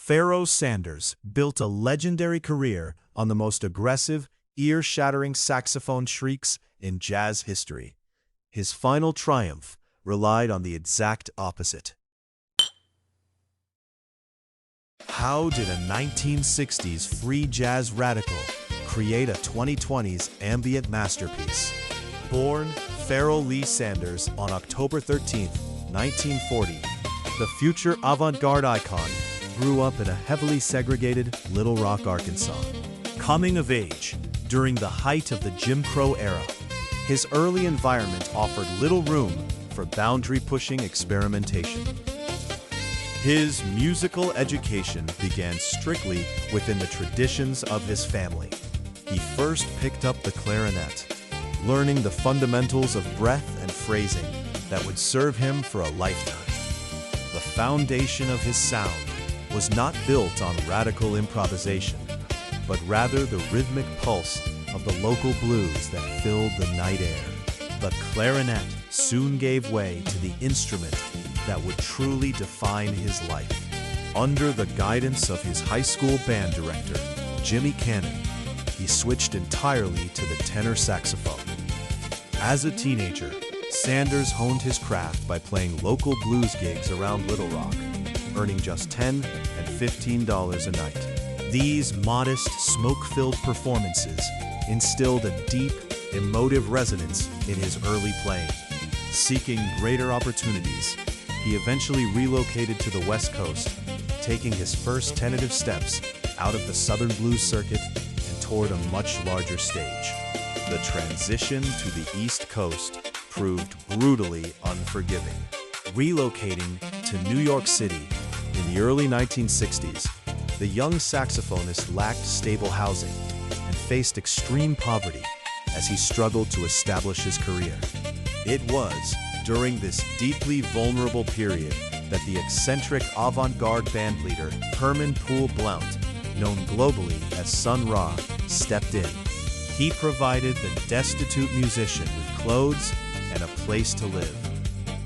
Pharoah Sanders built a legendary career on the most aggressive, ear-shattering saxophone shrieks in jazz history. His final triumph relied on the exact opposite. How did a 1960s free jazz radical create a 2020s ambient masterpiece? Born Pharoah Lee Sanders on October 13, 1940, the future avant-garde icon grew up in a heavily segregated Little Rock, Arkansas. Coming of age during the height of the Jim Crow era, his early environment offered little room for boundary-pushing experimentation. His musical education began strictly within the traditions of his family. He first picked up the clarinet, learning the fundamentals of breath and phrasing that would serve him for a lifetime. The foundation of his sound was not built on radical improvisation, but rather the rhythmic pulse of the local blues that filled the night air. The clarinet soon gave way to the instrument that would truly define his life. Under the guidance of his high school band director, Jimmy Cannon, he switched entirely to the tenor saxophone. As a teenager, Sanders honed his craft by playing local blues gigs around Little Rock, earning just $10 and $15 a night. These modest, smoke-filled performances instilled a deep, emotive resonance in his early playing. Seeking greater opportunities, he eventually relocated to the West Coast, taking his first tentative steps out of the Southern blues circuit and toward a much larger stage. The transition to the East Coast proved brutally unforgiving. Relocating to New York City in the early 1960s, the young saxophonist lacked stable housing and faced extreme poverty as he struggled to establish his career. It was during this deeply vulnerable period that the eccentric avant-garde bandleader Herman Poole Blount, known globally as Sun Ra, stepped in. He provided the destitute musician with clothes and a place to live,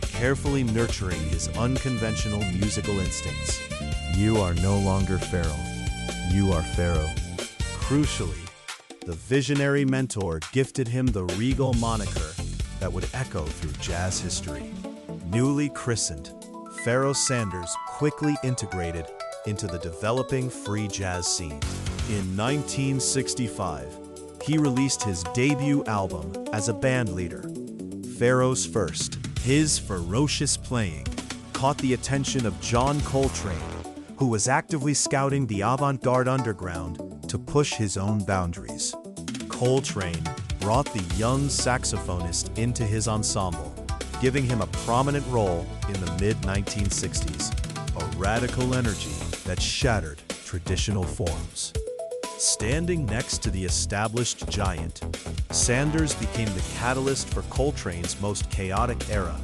carefully nurturing his unconventional musical instincts. You are no longer Pharoah, you are Pharaoh. Crucially, the visionary mentor gifted him the regal moniker that would echo through jazz history. Newly christened, Pharoah Sanders quickly integrated into the developing free jazz scene. In 1965, he released his debut album as a band leader, Pharoah's First. His ferocious playing caught the attention of John Coltrane, who was actively scouting the avant-garde underground to push his own boundaries. Coltrane brought the young saxophonist into his ensemble, giving him a prominent role in the mid-1960s, a radical energy that shattered traditional forms. Standing next to the established giant, Sanders became the catalyst for Coltrane's most chaotic era,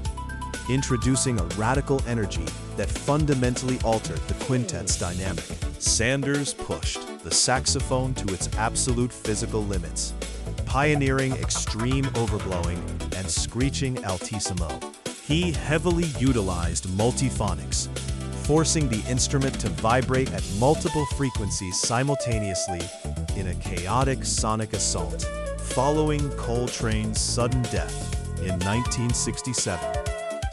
introducing a radical energy that fundamentally altered the quintet's dynamic. Sanders pushed the saxophone to its absolute physical limits, pioneering extreme overblowing and screeching altissimo. He heavily utilized multiphonics, forcing the instrument to vibrate at multiple frequencies simultaneously in a chaotic sonic assault. Following Coltrane's sudden death in 1967,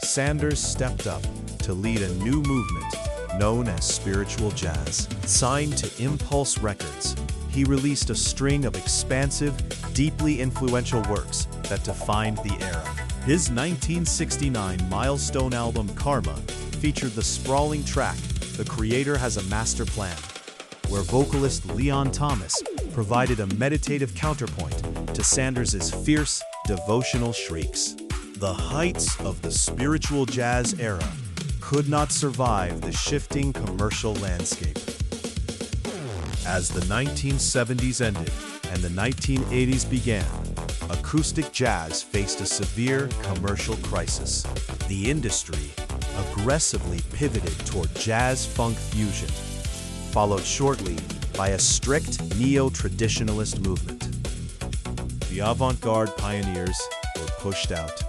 Sanders stepped up to lead a new movement known as spiritual jazz. Signed to Impulse Records, he released a string of expansive, deeply influential works that defined the era. His 1969 milestone album Karma featured the sprawling track The Creator Has a Master Plan, where vocalist Leon Thomas provided a meditative counterpoint to Sanders' fierce, devotional shrieks. The heights of the spiritual jazz era could not survive the shifting commercial landscape. As the 1970s ended and the 1980s began, acoustic jazz faced a severe commercial crisis. The industry aggressively pivoted toward jazz-funk fusion, followed shortly by a strict neo-traditionalist movement. The avant-garde pioneers were pushed out.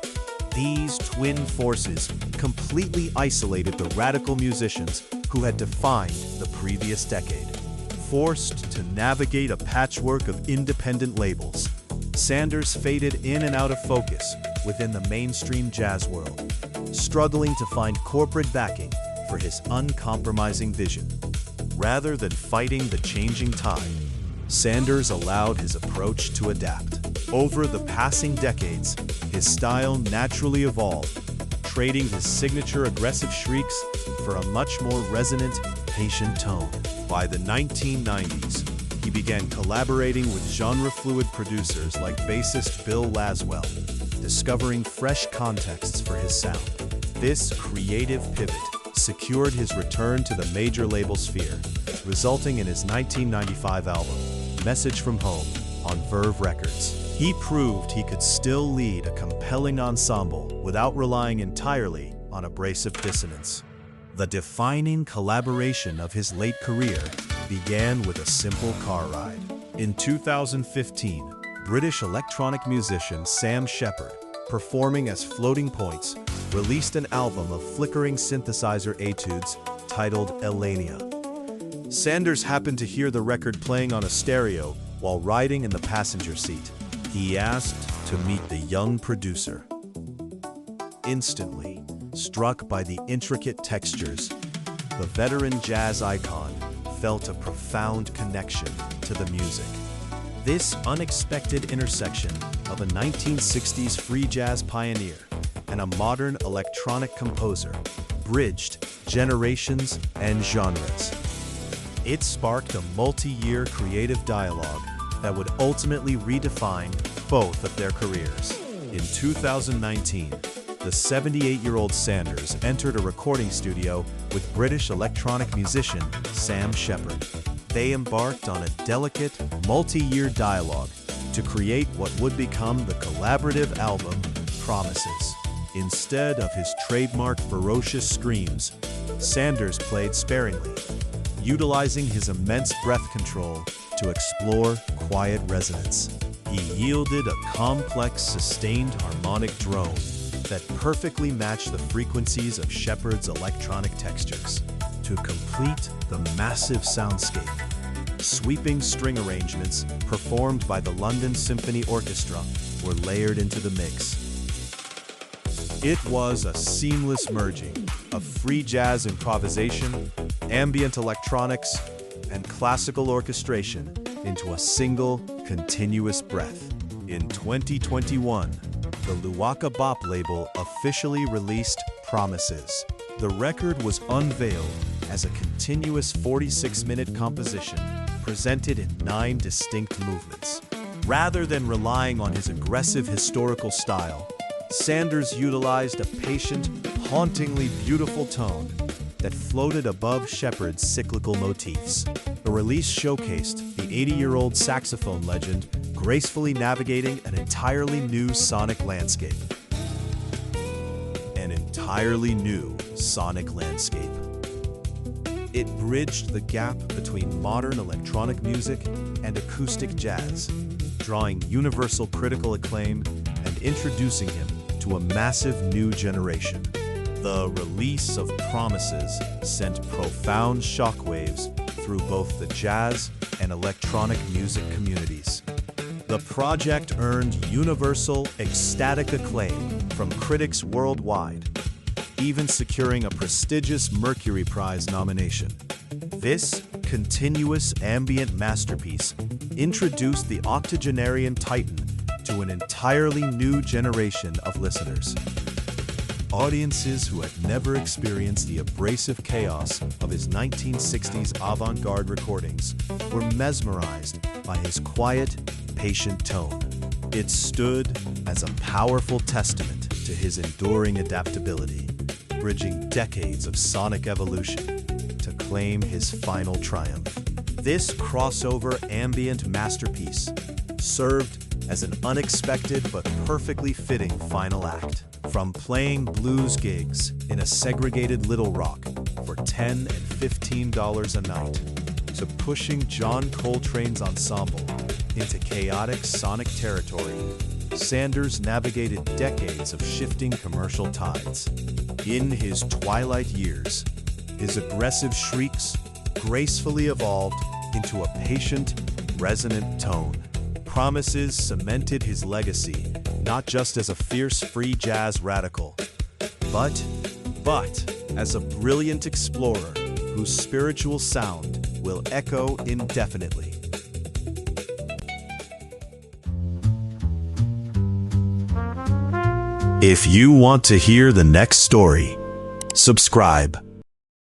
These twin forces completely isolated the radical musicians who had defined the previous decade. Forced to navigate a patchwork of independent labels, Sanders faded in and out of focus within the mainstream jazz world, struggling to find corporate backing for his uncompromising vision. Rather than fighting the changing tide, Sanders allowed his approach to adapt. Over the passing decades, his style naturally evolved, trading his signature aggressive shrieks for a much more resonant, patient tone. By the 1990s, he began collaborating with genre-fluid producers like bassist Bill Laswell, discovering fresh contexts for his sound. This creative pivot secured his return to the major label sphere, resulting in his 1995 album, Message from Home, on Verve Records. He proved he could still lead a compelling ensemble without relying entirely on abrasive dissonance. The defining collaboration of his late career began with a simple car ride. In 2015, British electronic musician Sam Shepard, performing as Floating Points, released an album of flickering synthesizer etudes titled Elenia. Sanders happened to hear the record playing on a stereo while riding in the passenger seat. He asked to meet the young producer. Instantly, struck by the intricate textures, the veteran jazz icon felt a profound connection to the music. This unexpected intersection of a 1960s free jazz pioneer and a modern electronic composer bridged generations and genres. It sparked a multi-year creative dialogue that would ultimately redefine both of their careers. In 2019, the 78-year-old Sanders entered a recording studio with British electronic musician Sam Shepard. They embarked on a delicate, multi-year dialogue to create what would become the collaborative album Promises. Instead of his trademark ferocious screams, Sanders played sparingly, utilizing his immense breath control to explore quiet resonance. He yielded a complex, sustained harmonic drone that perfectly matched the frequencies of Shepard's electronic textures. To complete the massive soundscape, sweeping string arrangements performed by the London Symphony Orchestra were layered into the mix. It was a seamless merging of free jazz improvisation, ambient electronics, and classical orchestration into a single, continuous breath. In 2021, the Luwaka Bop label officially released Promises. The record was unveiled as a continuous 46-minute composition presented in 9 distinct movements. Rather than relying on his aggressive historical style, Sanders utilized a patient, hauntingly beautiful tone that floated above Shepard's cyclical motifs. The release showcased the 80-year-old saxophone legend gracefully navigating an entirely new sonic landscape. An entirely new sonic landscape. It bridged the gap between modern electronic music and acoustic jazz, drawing universal critical acclaim and introducing him to a massive new generation. The release of Promises sent profound shockwaves through both the jazz and electronic music communities. The project earned universal, ecstatic acclaim from critics worldwide, even securing a prestigious Mercury Prize nomination. This continuous ambient masterpiece introduced the octogenarian titan to an entirely new generation of listeners. Audiences who had never experienced the abrasive chaos of his 1960s avant-garde recordings were mesmerized by his quiet, patient tone. It stood as a powerful testament to his enduring adaptability, bridging decades of sonic evolution to claim his final triumph. This crossover ambient masterpiece served as an unexpected but perfectly fitting final act. From playing blues gigs in a segregated Little Rock for $10 and $15 a night, to pushing John Coltrane's Ensemble into chaotic sonic territory, Sanders navigated decades of shifting commercial tides. In his twilight years, his aggressive shrieks gracefully evolved into a patient, resonant tone. Promises cemented his legacy, not just as a fierce free jazz radical, but as a brilliant explorer whose spiritual sound will echo indefinitely. If you want to hear the next story, subscribe.